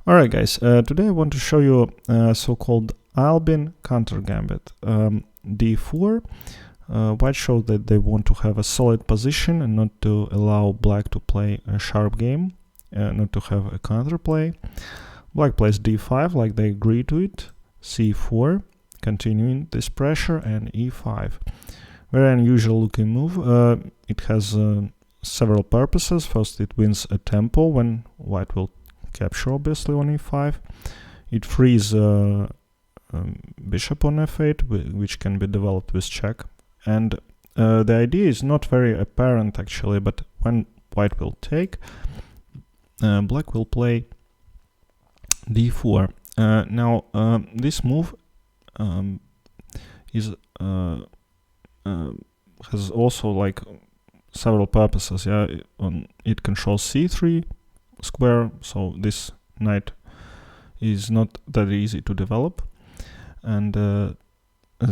Alright guys, today I want to show you so-called Albin Counter Gambit. D4, white showed that they want to have a solid position and not to allow black to play a sharp game, not to have a counterplay. Black plays D5 like they agree to it, C4, continuing this pressure, and E5. Very unusual looking move. It has several purposes. First, it wins a tempo when white will capture obviously on E5. It frees bishop on F8, which can be developed with check. And the idea is not very apparent actually, but when white will take, black will play D4. Now this move is has also like several purposes. Yeah, it controls C3 square, so this knight is not that easy to develop, and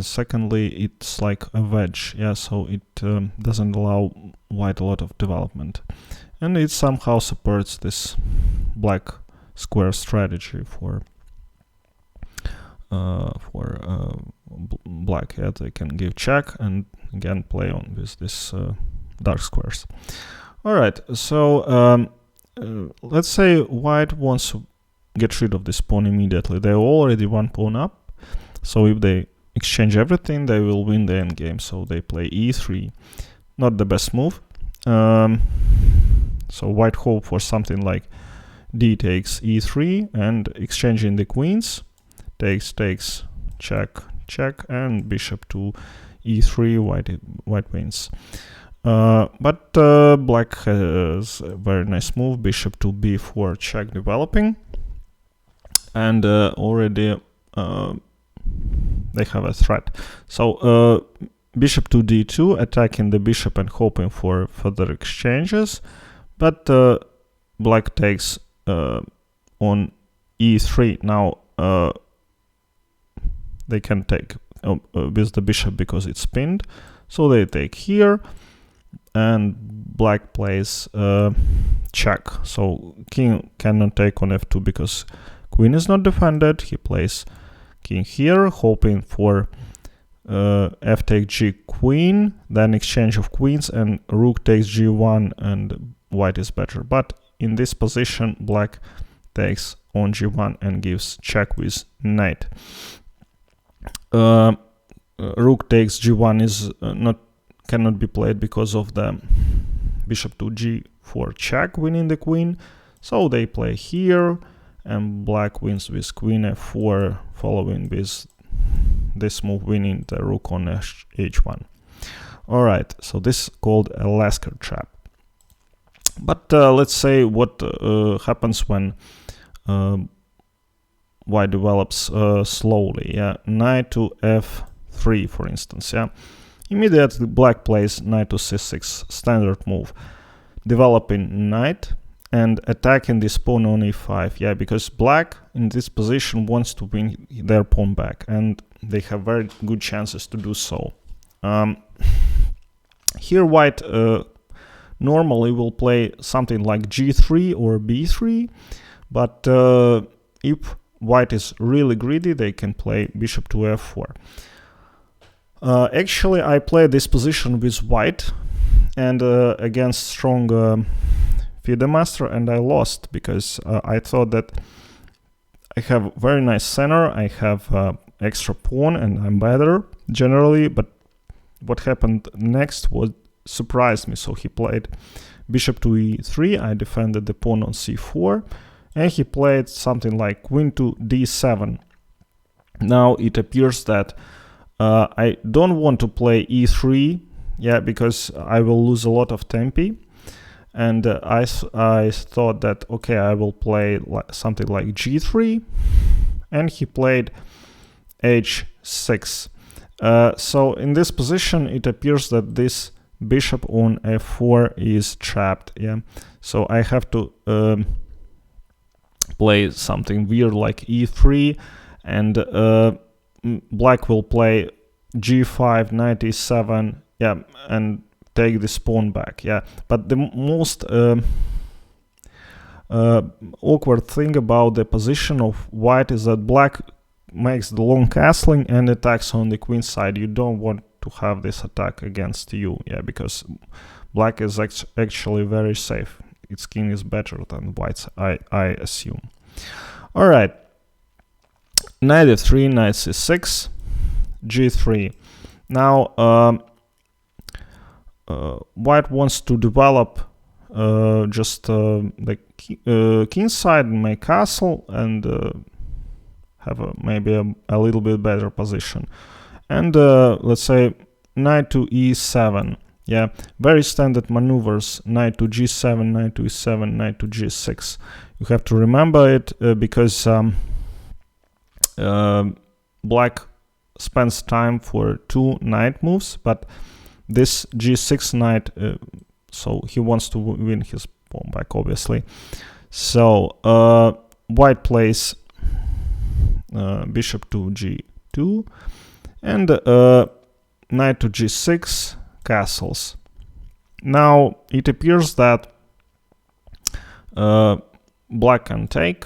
secondly it's like a wedge, yeah, so it doesn't allow white a lot of development, and it somehow supports this black square strategy for black. Yeah, they can give check and again play on with this dark squares. All right, so let's say white wants to get rid of this pawn immediately. They're already one pawn up, so if they exchange everything, they will win the endgame. So they play E3. Not the best move. So white hope for something like D takes E3 and exchanging the queens. Takes, check, check, and bishop to E3, white wins. But black has a very nice move, bishop to B4, check developing, and already they have a threat. So bishop to D2, attacking the bishop and hoping for further exchanges, but black takes on E3. Now they can take with the bishop because it's pinned, so they take here, and black plays check. So king cannot take on F2 because queen is not defended. He plays king here, hoping for F take G queen, then exchange of queens, and rook takes G1, and white is better. But in this position, black takes on G1 and gives check with knight. Rook takes G1 is cannot be played because of the bishop to G4 check, winning the queen. So they play here, and black wins with queen F4, following with this move, winning the rook on H1. All right, so this is called a Lasker Trap. But let's say what happens when white develops slowly. Yeah, knight to F3, for instance. Yeah, immediately black plays knight to C6, standard move, developing knight and attacking this pawn on E5. Yeah, because black in this position wants to win their pawn back, and they have very good chances to do so. Here white normally will play something like G3 or B3, but if white is really greedy, they can play bishop to F4. Actually, I played this position with white and against strong FIDE master, and I lost because I thought that I have very nice center, I have extra pawn, and I'm better generally. But what happened next was surprised me. So he played bishop to E3, I defended the pawn on C4, and he played something like queen to D7. Now it appears that I don't want to play E3, yeah, because I will lose a lot of tempi, and I thought that okay, I will play something like G3, and he played H6. So in this position, it appears that this bishop on F4 is trapped. Yeah, so I have to play something weird like E3, and black will play G5, knight E7, yeah, and take this pawn back. Yeah, but the most awkward thing about the position of white is that black makes the long castling and attacks on the queen side. You don't want to have this attack against you, yeah, because black is actually very safe. Its king is better than white's, I assume. All right, knight f3, knight c6, g3. Now white wants to develop just the king side and make castle and have maybe a little bit better position. And let's say knight to e7. Yeah, very standard maneuvers. Knight to g7, knight to e7, knight to g6. You have to remember it because black spends time for 2 knight moves, but this g6 knight, so he wants to win his pawn back, obviously. So white plays bishop to g2 and knight to g6, castles. Now it appears that black can take,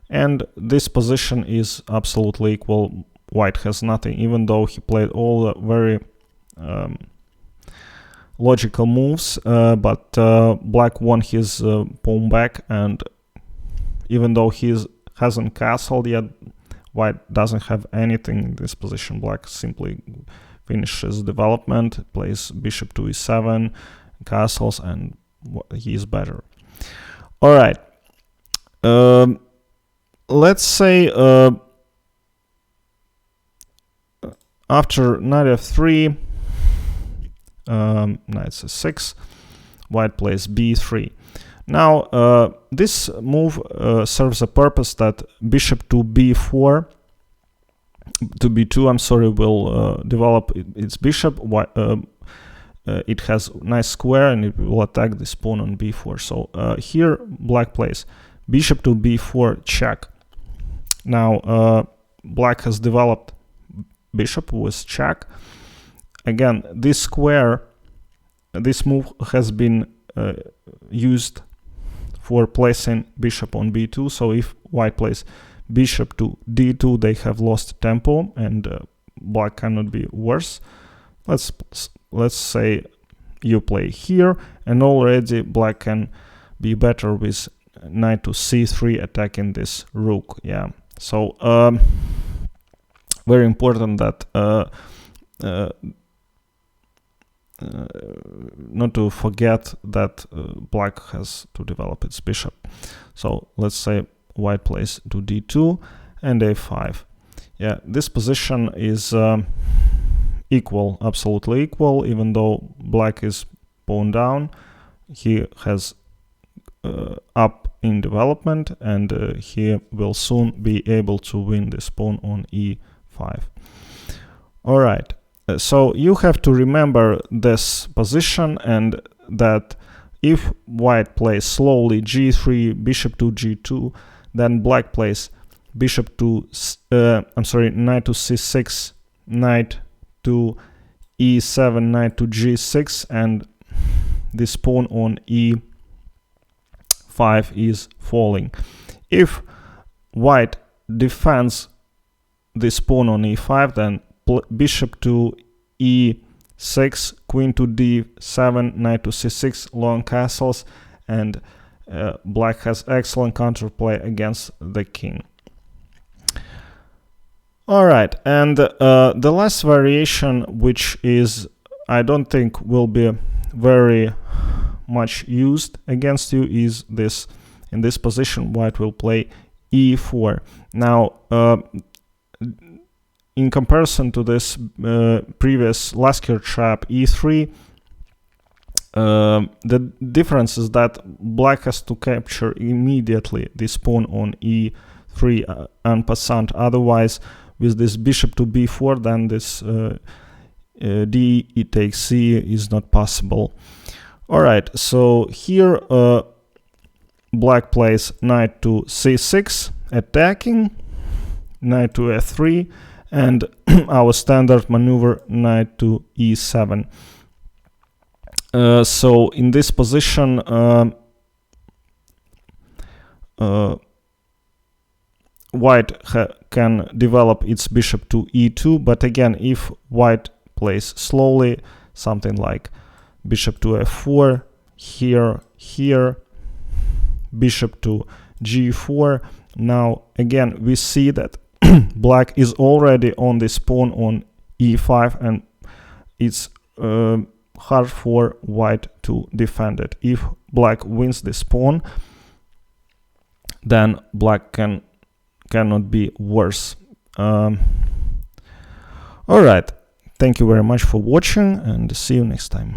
and this position is absolutely equal. White has nothing, even though he played all the very logical moves, but black won his pawn back, and even though he hasn't castled yet, white doesn't have anything in this position. Black simply finishes development, plays bishop to e7, castles, and he is better. All right, let's say after knight f3, knight c6, white plays b3. Now this move serves a purpose that bishop to b4, to b2, I'm sorry, will develop its bishop. It has nice square and it will attack this pawn on b4. So here black plays bishop to b4 check. Now black has developed bishop with check. Again, this square, this move has been used for placing bishop on b2. So if white plays bishop to d2, they have lost tempo, and black cannot be worse. Let's say you play here, and already black can be better with knight to c3 attacking this rook. Yeah, so very important that not to forget that black has to develop its bishop. So let's say white plays to d2 and a5. Yeah, this position is equal, absolutely equal. Even though black is pawn down, he has up in development, and he will soon be able to win this pawn on e5. All right, so you have to remember this position, and that if white plays slowly g3, bishop to g2, then black plays bishop to knight to c6, knight to e7, knight to g6, and this pawn on e5 is falling. If white defends this pawn on e5, then bishop to e6, queen to d7, knight to c6, long castles, and black has excellent counterplay against the king. All right, and the last variation, which is, I don't think will be very much used against you, is this. In this position, white will play e4. Now, in comparison to this previous Lasker Trap e3, the difference is that black has to capture immediately this pawn on e3 en passant. Otherwise, with this bishop to b4, then this d takes c is not possible. All right, so here black plays knight to c6, attacking, knight to f3, and our standard maneuver, knight to e7. So in this position, white can develop its bishop to e2, but again, if white plays slowly, something like bishop to f4, here, bishop to g4. Now again, we see that black is already on this pawn on e5, and it's hard for white to defend it. If black wins this pawn, then black cannot be worse. All right, thank you very much for watching, and see you next time.